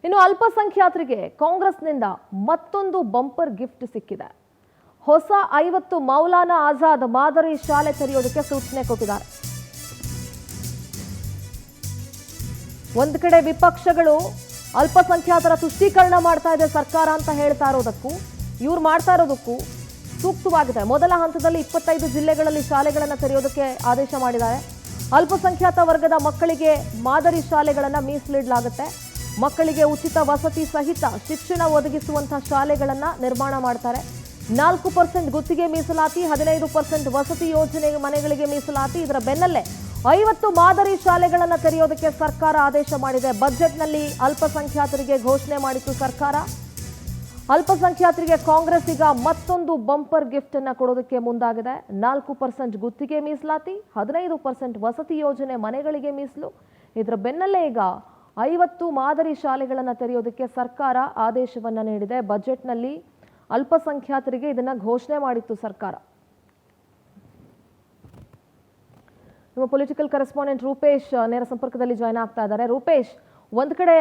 ಇನ್ನು ಅಲ್ಪಸಂಖ್ಯಾತರಿಗೆ ಕಾಂಗ್ರೆಸ್ನಿಂದ ಮತ್ತೊಂದು ಬಂಪರ್ ಗಿಫ್ಟ್ ಸಿಕ್ಕಿದೆ. ಹೊಸ 50 ಮೌಲಾನಾ ಆಜಾದ್ ಮಾದರಿ ಶಾಲೆ ತೆರೆಯೋದಕ್ಕೆ ಸೂಚನೆ ಕೊಟ್ಟಿದ್ದಾರೆ. ಒಂದು ಕಡೆ ವಿಪಕ್ಷಗಳು ಅಲ್ಪಸಂಖ್ಯಾತರ ತುಷ್ಟೀಕರಣ ಮಾಡ್ತಾ ಇದೆ ಸರ್ಕಾರ ಅಂತ ಹೇಳ್ತಾ ಇರೋದಕ್ಕೂ ಇವ್ರು ಮಾಡ್ತಾ ಇರೋದಕ್ಕೂ ಸೂಕ್ತವಾಗಿದೆ. ಮೊದಲ ಹಂತದಲ್ಲಿ 25 ಜಿಲ್ಲೆಗಳಲ್ಲಿ ಶಾಲೆಗಳನ್ನು ತೆರೆಯೋದಕ್ಕೆ ಆದೇಶ ಮಾಡಿದ್ದಾರೆ. ಅಲ್ಪಸಂಖ್ಯಾತ ವರ್ಗದ ಮಕ್ಕಳಿಗೆ ಮಾದರಿ ಶಾಲೆಗಳನ್ನು ಮೀಸಲಿಡಲಾಗುತ್ತೆ. ಮಕ್ಕಳಿಗೆ ಉಚಿತ ವಸತಿ ಸಹಿತ ಶಿಕ್ಷಣ ಒದಗಿಸುವಂತಹ ಶಾಲೆಗಳನ್ನು ನಿರ್ಮಾಣ ಮಾಡ್ತಾರೆ. 4% ಗುತ್ತಿಗೆ ಮೀಸಲಾತಿ, 15% ವಸತಿ ಯೋಜನೆ ಮನೆಗಳಿಗೆ ಮೀಸಲಾತಿ. ಇದರ ಬೆನ್ನಲ್ಲೇ 50 ಮಾದರಿ ಶಾಲೆಗಳನ್ನು ತೆರೆಯೋದಕ್ಕೆ ಸರ್ಕಾರ ಆದೇಶ ಮಾಡಿದೆ. ಬಜೆಟ್ನಲ್ಲಿ ಅಲ್ಪಸಂಖ್ಯಾತರಿಗೆ ಘೋಷಣೆ ಮಾಡಿತ್ತು ಸರ್ಕಾರ. ಅಲ್ಪಸಂಖ್ಯಾತರಿಗೆ ಕಾಂಗ್ರೆಸ್ ಈಗ ಮತ್ತೊಂದು ಬಂಪರ್ ಗಿಫ್ಟ್ ಅನ್ನು ಕೊಡೋದಕ್ಕೆ ಮುಂದಾಗಿದೆ. 4% ಗುತ್ತಿಗೆ ಮೀಸಲಾತಿ, 15% ವಸತಿ ಯೋಜನೆ ಮನೆಗಳಿಗೆ ಮೀಸಲು. ಇದರ ಬೆನ್ನಲ್ಲೇ ಈಗ 50 ಮಾದರಿ ಶಾಲೆಗಳನ್ನು ತೆರೆಯೋದಕ್ಕೆ ಸರ್ಕಾರ ಆದೇಶವನ್ನ ನೀಡಿದೆ. ಬಜೆಟ್ನಲ್ಲಿ ಅಲ್ಪಸಂಖ್ಯಾತರಿಗೆ ಇದನ್ನ ಘೋಷಣೆ ಮಾಡಿತ್ತು ಸರ್ಕಾರ. ನಮ್ಮ ಪೊಲಿಟಿಕಲ್ ಕರೆಸ್ಪಾಂಡೆಂಟ್ ರೂಪೇಶ್ ನೇರ ಸಂಪರ್ಕದಲ್ಲಿ ಜಾಯ್ನ್ ಆಗ್ತಾ ಇದ್ದಾರೆ. ರೂಪೇಶ್, ಒಂದ್ ಕಡೆ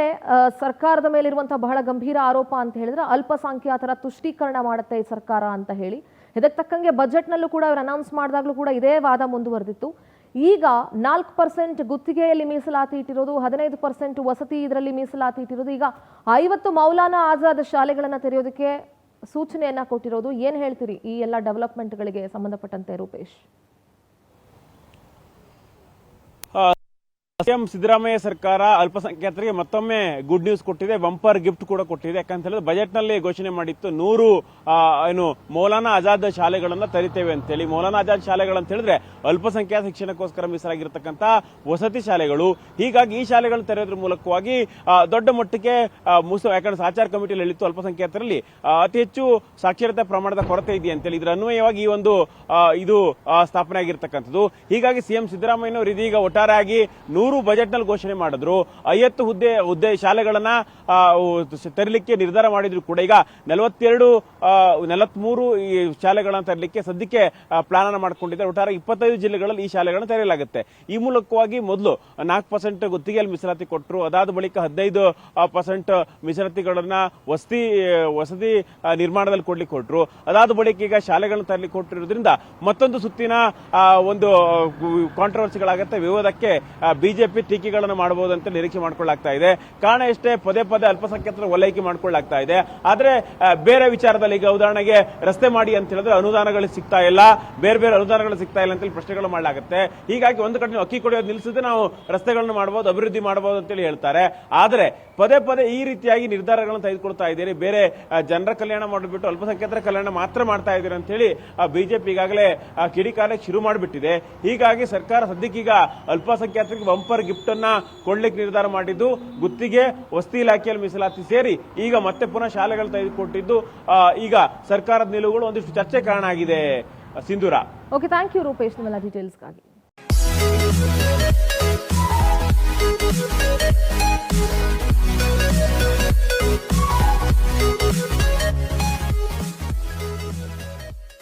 ಸರ್ಕಾರದ ಮೇಲಿರುವಂತಹ ಬಹಳ ಗಂಭೀರ ಆರೋಪ ಅಂತ ಹೇಳಿದ್ರೆ ಅಲ್ಪಸಂಖ್ಯಾತರ ತುಷ್ಟೀಕರಣ ಮಾಡುತ್ತೆ ಈ ಸರ್ಕಾರ ಅಂತ ಹೇಳಿ, ಇದಕ್ಕೆ ತಕ್ಕಂಗೆ ಬಜೆಟ್ನಲ್ಲೂ ಕೂಡ ಅವರು ಅನೌನ್ಸ್ ಮಾಡಿದಾಗಲೂ ಕೂಡ ಇದೇ ವಾದ ಮುಂದುವರೆದಿತ್ತು. ಈಗ 4% ಗುತ್ತಿಗೆಯಲ್ಲಿ ಮೀಸಲಾತಿ ಇಟ್ಟಿರೋದು, 15% ವಸತಿ ಇದರಲ್ಲಿ ಮೀಸಲಾತಿ ಇಟ್ಟಿರೋದು, ಈಗ 50 ಮೌಲಾನಾ ಆಜಾದ್ ಶಾಲೆಗಳನ್ನು ತೆರೆಯೋದಕ್ಕೆ ಸೂಚನೆಯನ್ನ ಕೊಟ್ಟಿರೋದು. ಏನ್ ಹೇಳ್ತೀರಿ ಈ ಎಲ್ಲ ಡೆವಲಪ್ಮೆಂಟ್ಗಳಿಗೆ ಸಂಬಂಧಪಟ್ಟಂತೆ ರೂಪೇಶ್? ಸಿಎಂ ಸಿದ್ದರಾಮಯ್ಯ ಸರ್ಕಾರ ಅಲ್ಪಸಂಖ್ಯಾತರಿಗೆ ಮತ್ತೊಮ್ಮೆ ಗುಡ್ ನ್ಯೂಸ್ ಕೊಟ್ಟಿದೆ, ಬಂಪರ್ ಗಿಫ್ಟ್ ಕೂಡ ಕೊಟ್ಟಿದೆ. ಯಾಕಂತ ಹೇಳಿದ್ರೆ ಬಜೆಟ್ ನಲ್ಲಿ ಘೋಷಣೆ ಮಾಡಿತ್ತು 100 ಮೌಲಾನಾ ಆಜಾದ್ ಶಾಲೆಗಳನ್ನ ತೆರಿತೇವೆ ಅಂತೇಳಿ. ಮೌಲಾನಾ ಆಜಾದ್ ಶಾಲೆಗಳಂತ ಹೇಳಿದ್ರೆ ಅಲ್ಪಸಂಖ್ಯಾತ ಶಿಕ್ಷಣಕ್ಕೋಸ್ಕರ ಮೀಸಲಾಗಿರ್ತಕ್ಕಂಥ ವಸತಿ ಶಾಲೆಗಳು. ಹೀಗಾಗಿ ಈ ಶಾಲೆಗಳನ್ನು ತೆರೆಯೋದ್ರ ಮೂಲಕವಾಗಿ ದೊಡ್ಡ ಮಟ್ಟಕ್ಕೆ ಯಾಕಂದ್ರೆ ಸಾಚಾರ ಕಮಿಟಿಯಲ್ಲಿ ಹೇಳಿತ್ತು ಅಲ್ಪಸಂಖ್ಯಾತರಲ್ಲಿ ಅತಿ ಹೆಚ್ಚು ಸಾಕ್ಷರತೆ ಪ್ರಮಾಣದ ಕೊರತೆ ಇದೆ ಅಂತೇಳಿ. ಇದರ ಅನ್ವಯವಾಗಿ ಈ ಒಂದು ಇದು ಸ್ಥಾಪನೆ ಆಗಿರ್ತಕ್ಕಂಥದ್ದು. ಹೀಗಾಗಿ ಸಿಎಂ ಸಿದ್ದರಾಮಯ್ಯನವರು ಇದೀಗ ಒಟ್ಟಾರೆಯಾಗಿ 100 ಬಜೆಟ್ ನಲ್ಲಿ ಘೋಷಣೆ ಮಾಡಿದ್ರು. 50 ಹುದ್ದೆ ಶಾಲೆಗಳನ್ನ ತೆರಲಿಕ್ಕೆ ನಿರ್ಧಾರ ಮಾಡಿದ್ರು ಕೂಡ ಈಗ 43 ಈ ಶಾಲೆಗಳನ್ನ ತೆರಲಿಕ್ಕೆ ಸದ್ಯಕ್ಕೆ ಪ್ಲಾನ್ ಅನ್ನು ಮಾಡಿಕೊಂಡಿದ್ದಾರೆ. ಒಟ್ಟಾರೆ 25 ಜಿಲ್ಲೆಗಳಲ್ಲಿ ಈ ಶಾಲೆಗಳನ್ನು ತೆರೆಯಲಾಗುತ್ತೆ. ಈ ಮೂಲಕವಾಗಿ ಮೊದಲು 4% ಗುತ್ತಿಗೆಯಲ್ಲಿ ಮೀಸಲಾತಿ ಕೊಟ್ಟರು. ಅದಾದ ಬಳಿಕ 15% ಮೀಸಲಾತಿಗಳನ್ನ ವಸತಿ ನಿರ್ಮಾಣದಲ್ಲಿ ಕೊಡ್ಲಿಕ್ಕೆ ಕೊಟ್ಟರು. ಅದಾದ ಬಳಿಕ ಈಗ ಶಾಲೆಗಳನ್ನ ತರಲಿಕ್ಕೆ ಕೊಟ್ಟಿರೋದ್ರಿಂದ ಮತ್ತೊಂದು ಸುತ್ತಿನ ಒಂದು ಕಾಂಟ್ರವರ್ಸಿಗಳಾಗುತ್ತೆ. ವಿವಾದಕ್ಕೆ ಬಿಜೆಪಿ ಟೀಕೆಗಳನ್ನು ಮಾಡಬಹುದು ಅಂತ ನಿರೀಕ್ಷೆ ಮಾಡಿಕೊಳ್ಳಲಾಗ್ತಾ ಇದೆ. ಕಾರಣ ಎಷ್ಟೇ ಪದೇ ಅಲ್ಪಸಂಖ್ಯಾತರ ಓಲೈಕೆ ಮಾಡಿಕೊಳ್ಳಲಾಗ್ತಾ ಇದೆ. ಆದ್ರೆ ಬೇರೆ ವಿಚಾರದಲ್ಲಿ ಈಗ ಉದಾಹರಣೆಗೆ ರಸ್ತೆ ಮಾಡಿ ಅಂತ ಹೇಳಿದ್ರೆ ಅನುದಾನಗಳು ಸಿಗ್ತಾ ಇಲ್ಲ, ಬೇರೆ ಅನುದಾನಗಳು ಸಿಗ್ತಾ ಇಲ್ಲ ಅಂತ ಪ್ರಶ್ನೆಗಳು ಮಾಡಲಾಗುತ್ತೆ. ಹೀಗಾಗಿ ಒಂದು ಕಡೆ ಅಕ್ಕಿ ಕೊಡೋದು ನಿಲ್ಲಿಸಿದ್ರೆ ನಾವು ರಸ್ತೆಗಳನ್ನು ಮಾಡಬಹುದು, ಅಭಿವೃದ್ಧಿ ಮಾಡಬಹುದು ಅಂತೇಳಿ ಹೇಳ್ತಾರೆ. ಆದ್ರೆ ಪದೇ ಈ ರೀತಿಯಾಗಿ ನಿರ್ಧಾರಗಳನ್ನು ತೆಗೆದುಕೊಳ್ತಾ ಇದ್ದೀರಿ. ಬೇರೆ ಜನರ ಕಲ್ಯಾಣ ಮಾಡಿಬಿಟ್ಟು ಅಲ್ಪಸಂಖ್ಯಾತರ ಕಲ್ಯಾಣ ಮಾತ್ರ ಮಾಡ್ತಾ ಇದ್ದೀರಿ ಅಂತ ಹೇಳಿ ಬಿಜೆಪಿ ಈಗಾಗಲೇ ಕಿಡಿಕಾರಕ್ಕೆ ಶುರು ಮಾಡಿಬಿಟ್ಟಿದೆ. ಹೀಗಾಗಿ ಸರ್ಕಾರ ಸದ್ಯಕ್ಕೀಗ ಅಲ್ಪಸಂಖ್ಯಾತರಿಗೆ ಬಂಪರ್ ಗಿಫ್ಟ್ ಅನ್ನ ಕೊಡ್ಲಿಕ್ಕೆ ನಿರ್ಧಾರ ಮಾಡಿದ್ದು. ಗುತ್ತಿಗೆ, ವಸತಿ ಇಲಾಖೆಯಲ್ಲಿ ಮೀಸಲಾತಿ ಸೇರಿ ಈಗ ಮತ್ತೆ ಪುನಃ ಶಾಲೆಗಳು ತೆಗೆದುಕೊಟ್ಟಿದ್ದು ಈಗ ಸರ್ಕಾರದ ನಿಲುವುಗಳು ಒಂದಿಷ್ಟು ಚರ್ಚೆ ಕಾರಣ ಆಗಿದೆ. ಸಿಂಧೂರ. ಓಕೆ, ಥ್ಯಾಂಕ್ ಯು ರೂಪೇಶ್ ನಿಮ್ಮೆಲ್ಲ ಡೀಟೇಲ್ಸ್ಗಾಗಿ.